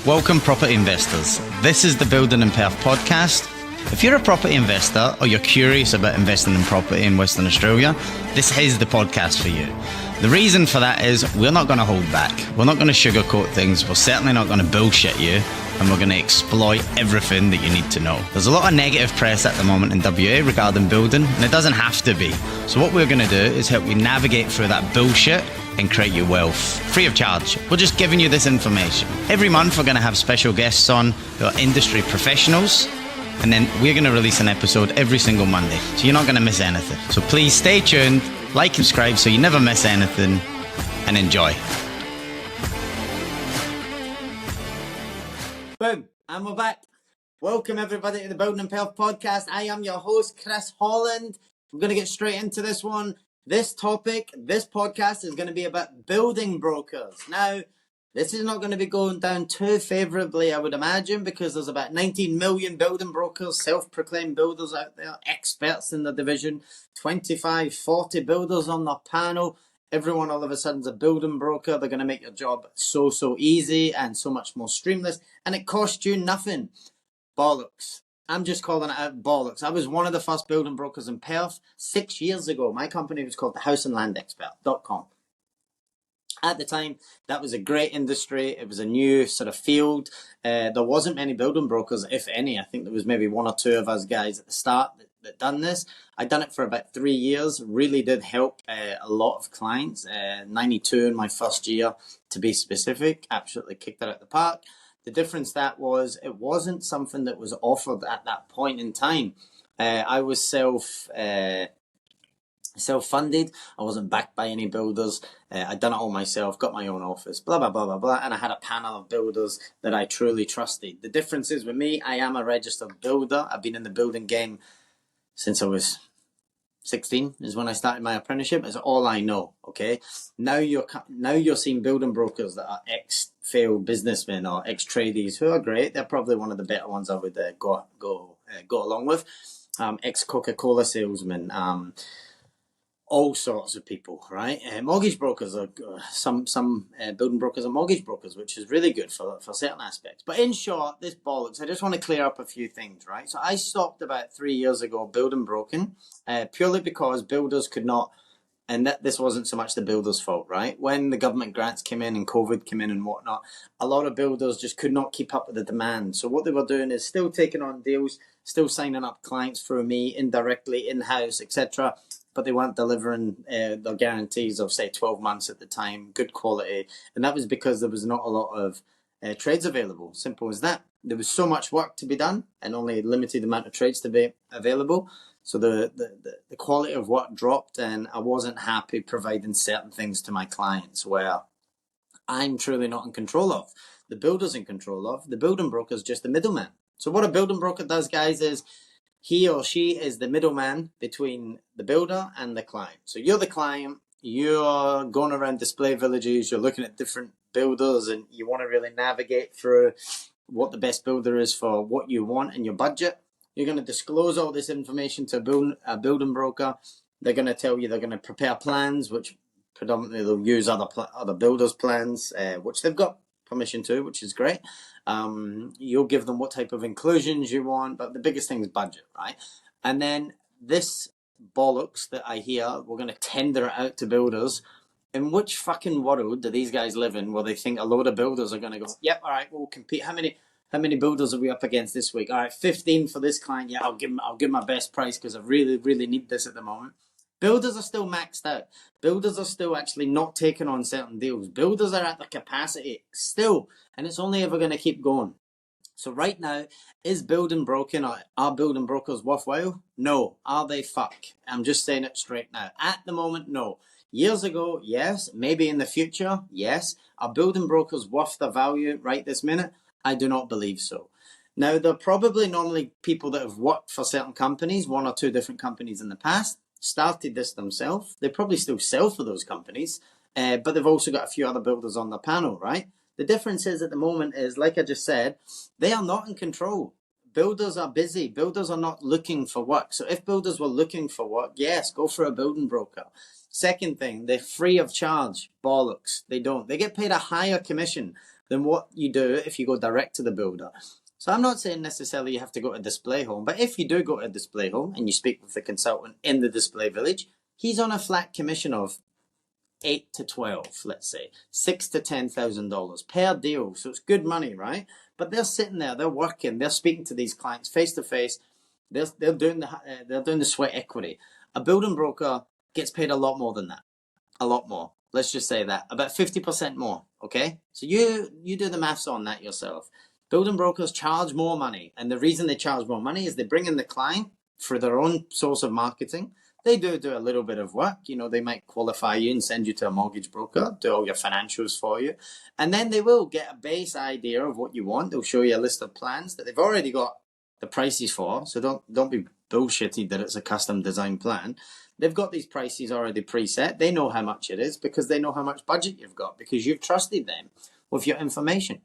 Welcome property investors. This is the Building in Perth podcast. If you're a property investor or you're curious about investing in property in Western Australia, this is the podcast for you. The reason for that is we're not going to hold back. We're not going to sugarcoat things. We're certainly not going to bullshit you. And we're going to exploit everything that you need to know. There's a lot of negative press at the moment in WA regarding building, and it doesn't have to be. So what we're going to do is help you navigate through that bullshit and create your wealth free of charge. We're just giving you this information. Every month we're going to have special guests on who are industry professionals, and then we're going to release an episode every single Monday. So you're not going to miss anything. So please stay tuned, like, subscribe so you never miss anything, and enjoy. Boom, and we're back. Welcome everybody to the Building in Perth podcast. I am your host, Chris Holland. I'm going to get straight into this one. This topic, this podcast is going to be about building brokers. Now, this is not going to be going down too favourably, I would imagine, because there's about 19 million building brokers, self-proclaimed builders out there, experts in the division, 25, 40 builders on the panel. Everyone all of a sudden is a building broker. They're going to make your job so easy and so much more streamless, and it costs you nothing. Bollocks. I'm just calling it out bollocks. I was one of the first building brokers in Perth 6 years ago. My company was called thehouseandlandexpert.com. At the time, that was a great industry. It was a new sort of field. There wasn't many building brokers, if any. I think there was maybe one or two of us guys at the start that done this. I'd done it for about 3 years. Really did help a lot of clients. 92 in my first year, to be specific. Absolutely kicked it out the park. The difference that was, it wasn't something that was offered at that point in time. I was self-funded. I wasn't backed by any builders. I'd done it all myself, got my own office, blah, blah, blah, blah, blah. And I had a panel of builders that I truly trusted. The difference is with me, I am a registered builder. I've been in the building game since I was 16 is when I started my apprenticeship. It's all I know, okay? Now you're seeing building brokers that are ex-failed businessmen or ex-tradies who are great. They're probably one of the better ones I would go along with. Ex-Coca-Cola salesmen, all sorts of people, right? Mortgage brokers are some building brokers are mortgage brokers, which is really good for certain aspects. But in short, this bollocks, I just want to clear up a few things, right? So I stopped about 3 years ago building broken, purely because builders could not, and this wasn't so much the builders' fault, right? When the government grants came in and COVID came in and whatnot, a lot of builders just could not keep up with the demand. So what they were doing is still taking on deals, still signing up clients through me indirectly, in-house, etc., but they weren't delivering their guarantees of, say, 12 months at the time, good quality. And that was because there was not a lot of trades available. Simple as that. There was so much work to be done and only a limited amount of trades to be available. So the quality of work dropped, and I wasn't happy providing certain things to my clients where I'm truly not in control of. The builder's in control of. The building broker's just the middleman. So what a building broker does, guys, is he or she is the middleman between the builder and the client. So you're the client, you're going around display villages, you're looking at different builders, and you want to really navigate through what the best builder is for what you want and your budget. You're going to disclose all this information to a building broker. They're going to tell you they're going to prepare plans, which predominantly they'll use other builders' plans, which they've got permission to, which is great. You'll give them what type of inclusions you want, but the biggest thing is budget, right? And then this bollocks that I hear, we're going to tender it out to builders. In which fucking world do these guys live in where they think a load of builders are going to go, yep, all right, we'll compete. How many builders are we up against this week? All right, 15 for this client. Yeah, I'll give my best price because I really need this at the moment. Builders are still maxed out. Builders are still actually not taking on certain deals. Builders are at their capacity still, and it's only ever going to keep going. So right now, is building broken, or are building brokers worthwhile? No. Are they fuck? I'm just saying it straight now. At the moment, no. Years ago, yes. Maybe in the future, yes. Are building brokers worth the value right this minute? I do not believe so. Now, they're probably normally people that have worked for certain companies, one or two different companies in the past, started this themselves. They probably still sell for those companies, but they've also got a few other builders on the panel, right? The difference is at the moment is, like I just said, they are not in control. Builders are busy. Builders are not looking for work. So if builders were looking for work, yes, go for a building broker. Second thing, they're free of charge. Bollocks. They don't. They get paid a higher commission. than what you do if you go direct to the builder. So I'm not saying necessarily you have to go to a display home, but if you do go to a display home and you speak with the consultant in the display village, he's on a flat commission of 8 to 12, let's say, $6,000 to $10,000 per deal. So it's good money, right? But they're sitting there, they're working, they're speaking to these clients face to face. They're doing the sweat equity. A building broker gets paid a lot more than that, a lot more. Let's just say that, about 50% more. Okay, so you do the maths on that yourself. Building brokers charge more money, and the reason they charge more money is they bring in the client for their own source of marketing. They do a little bit of work. You know, they might qualify you and send you to a mortgage broker, do all your financials for you. And then they will get a base idea of what you want. They'll show you a list of plans that they've already got the prices for. So don't be bullshitty that it's a custom design plan. They've got these prices already preset. They know how much it is because they know how much budget you've got, because you've trusted them with your information.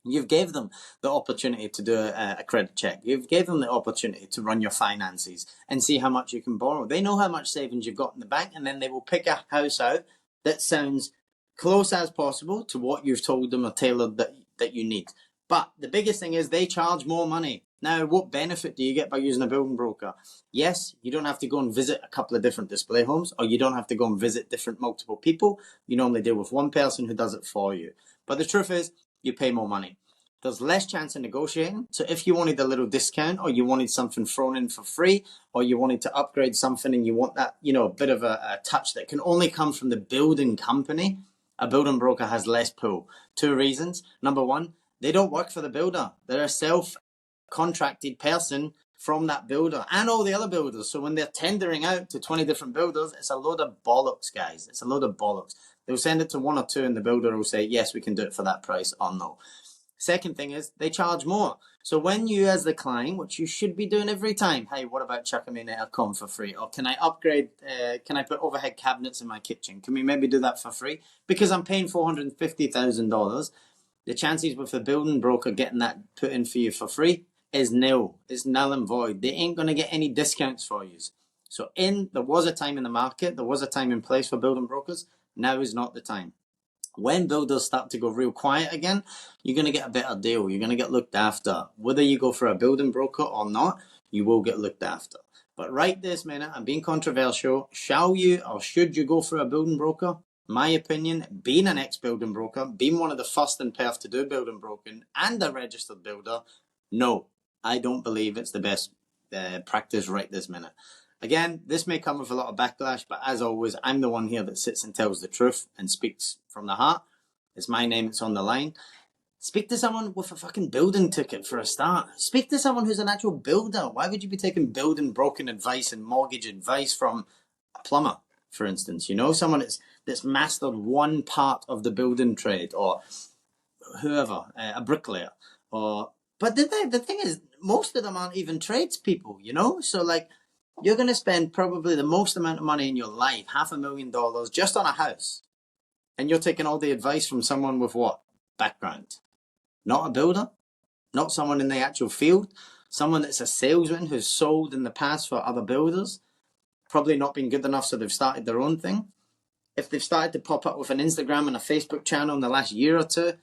You've gave them the opportunity to do a credit check. You've gave them the opportunity to run your finances and see how much you can borrow. They know how much savings you've got in the bank, and then they will pick a house out that sounds close as possible to what you've told them or tailored that you need. But the biggest thing is they charge more money. Now, what benefit do you get by using a building broker? Yes, you don't have to go and visit a couple of different display homes, or you don't have to go and visit multiple people. You normally deal with one person who does it for you. But the truth is, you pay more money. There's less chance of negotiating. So if you wanted a little discount, or you wanted something thrown in for free, or you wanted to upgrade something and you want that, a bit of a touch that can only come from the building company, a building broker has less pull. 2 reasons. Number one, they don't work for the builder. They're a self-contracted person from that builder and all the other builders. So when they're tendering out to 20 different builders, it's a load of bollocks, guys. It's a load of bollocks. They'll send it to 1 or 2 and the builder will say, yes, we can do it for that price, or no. Second thing is they charge more. So when you as the client, which you should be doing every time, hey, what about chucking me an aircon for free? Or can I upgrade, can I put overhead cabinets in my kitchen? Can we maybe do that for free? Because I'm paying $450,000. The chances with the building broker getting that put in for you for free is nil. It's null and void. They ain't going to get any discounts for you. So there was a time in the market, there was a time in place for building brokers. Now is not the time. When builders start to go real quiet again, you're going to get a better deal. You're going to get looked after. Whether you go for a building broker or not, you will get looked after. But right this minute, I'm being controversial. Shall you or should you go for a building broker? My opinion, being an ex-building broker, being one of the first in Perth to do building broking and a registered builder, no, I don't believe it's the best practice right this minute. Again, this may come with a lot of backlash, but as always, I'm the one here that sits and tells the truth and speaks from the heart. It's my name, it's on the line. Speak to someone with a fucking building ticket for a start. Speak to someone who's an actual builder. Why would you be taking building broken advice and mortgage advice from a plumber, for instance? Someone that's mastered one part of the building trade, or whoever, a bricklayer. But the thing is, most of them aren't even tradespeople, So you're going to spend probably the most amount of money in your life, $500,000 just on a house. And you're taking all the advice from someone with what? Background. Not a builder, not someone in the actual field, someone that's a salesman who's sold in the past for other builders, probably not been good enough so they've started their own thing. If they've started to pop up with an Instagram and a Facebook channel in the last year or 2,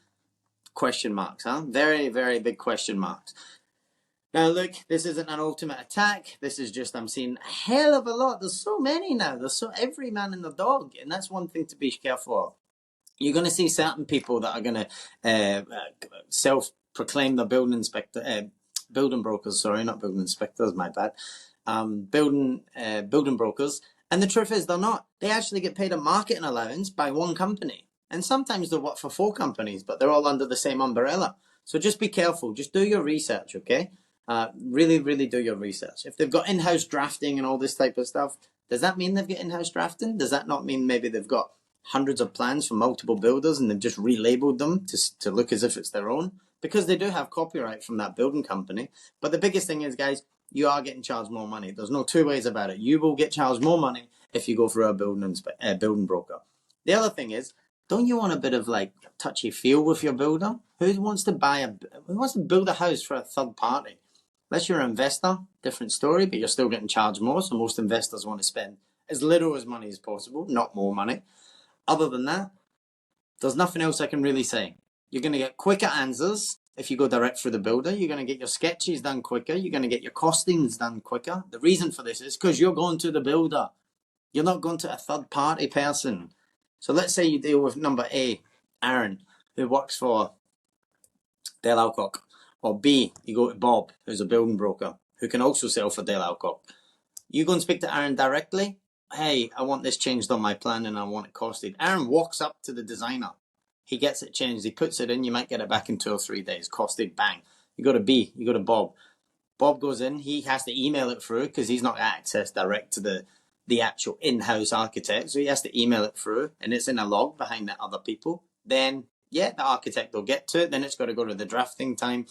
question marks, huh? Very, very big question marks. Now, look, this isn't an ultimate attack. This is just, I'm seeing a hell of a lot. There's so many now. There's every man and the dog. And that's one thing to be careful of. You're going to see certain people that are going to self-proclaim the building brokers, not building inspectors, my bad. Building brokers. And the truth is they're not. They actually get paid a marketing allowance by one company. And sometimes they work for 4 companies, but they're all under the same umbrella. So just be careful. Just do your research, okay? Really, really do your research. If they've got in-house drafting and all this type of stuff, does that mean they've got in-house drafting? Does that not mean maybe they've got hundreds of plans from multiple builders and they've just relabeled them to look as if it's their own? Because they do have copyright from that building company. But the biggest thing is, guys, you are getting charged more money. There's no 2 ways about it. You will get charged more money if you go for a building broker. The other thing is, don't you want a bit of touchy feel with your builder? Who wants to build a house for a third party? Unless you're an investor, different story, but you're still getting charged more. So most investors want to spend as little as money as possible, not more money. Other than that, there's nothing else I can really say. You're going to get quicker answers if you go direct through the builder. You're going to get your sketches done quicker. You're going to get your costings done quicker. The reason for this is because you're going to the builder. You're not going to a third-party person. So let's say you deal with number A, Aaron, who works for 𝗟𝗟𝗃𝗀𝗲𝗃. Or B, you go to Bob, who's a building broker, who can also sell for 𝗟𝗟𝗃𝗃. You go and speak to Aaron directly. Hey, I want this changed on my plan and I want it costed. Aaron walks up to the designer. He gets it changed. He puts it in. You might get it back in 2 or 3 days. Costed, bang. You go to B. You go to Bob. Bob goes in. He has to email it through because he's not access direct to the actual in-house architect. So he has to email it through and it's in a log behind the other people. Then, yeah, the architect will get to it. Then it's got to go to the drafting time.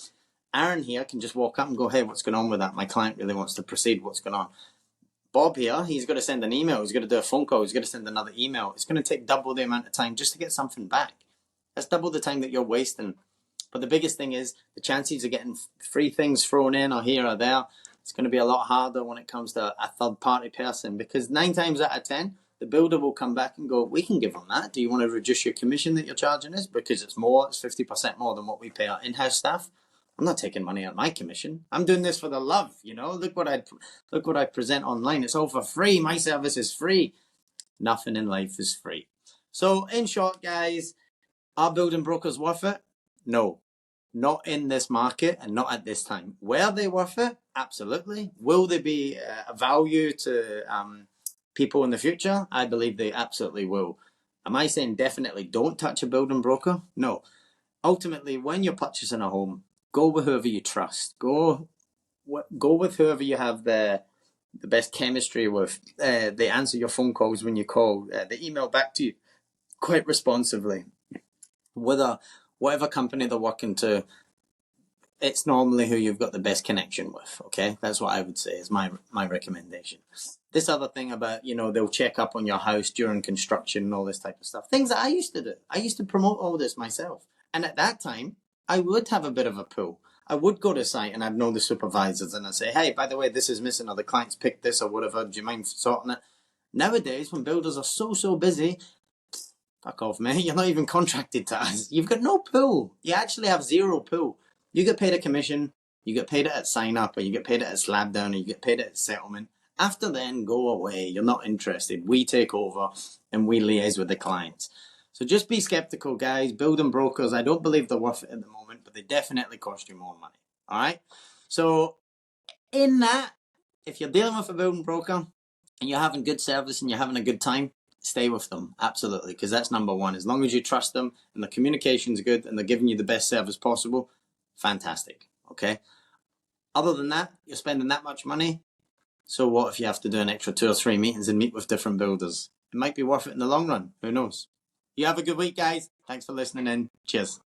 Aaron here can just walk up and go, hey, what's going on with that? My client really wants to proceed. What's going on? Bob here, he's got to send an email. He's got to do a phone call. He's got to send another email. It's going to take double the amount of time just to get something back. That's double the time that you're wasting. But the biggest thing is the chances of getting free things thrown in or here or there, it's going to be a lot harder when it comes to a third-party person because 9 times out of 10, the builder will come back and go, we can give them that. Do you want to reduce your commission that you're charging us? Because it's more, it's 50% more than what we pay our in-house staff. I'm not taking money out of my commission. I'm doing this for the love, you know. Look what I present online. It's all for free. My service is free. Nothing in life is free. So in short, guys, are building brokers worth it? No, not in this market and not at this time. Were they worth it? Absolutely. Will they be a value to people in the future? I believe they absolutely will. Am I saying definitely don't touch a building broker? No. Ultimately, when you're purchasing a home, go with whoever you trust. Go with whoever you have the best chemistry with. They answer your phone calls when you call. They email back to you quite responsively. Whatever company they're working to, it's normally who you've got the best connection with. Okay, that's what I would say is my recommendation. This other thing about, you know, they'll check up on your house during construction and all this type of stuff. Things that I used to do. I used to promote all this myself. And at that time, I would have a bit of a pull. I would go to site and I'd know the supervisors and I'd say, hey, by the way, this is missing or the client's picked this or whatever. Do you mind sorting it? Nowadays, when builders are so busy, fuck off, mate. You're not even contracted to us. You've got no pull. You actually have zero pull. You get paid a commission, you get paid it at sign up, or you get paid it at slab down, or you get paid it at settlement. After then, go away. You're not interested. We take over and we liaise with the clients. So just be skeptical, guys. Building brokers, I don't believe they're worth it at the moment, but they definitely cost you more money. All right? So in that, if you're dealing with a building broker and you're having good service and you're having a good time, stay with them. Absolutely, because that's number one. As long as you trust them and the communication's good and they're giving you the best service possible, fantastic. Okay? Other than that, you're spending that much money. So what if you have to do an extra 2 or 3 meetings and meet with different builders? It might be worth it in the long run. Who knows? You have a good week, guys. Thanks for listening in. Cheers.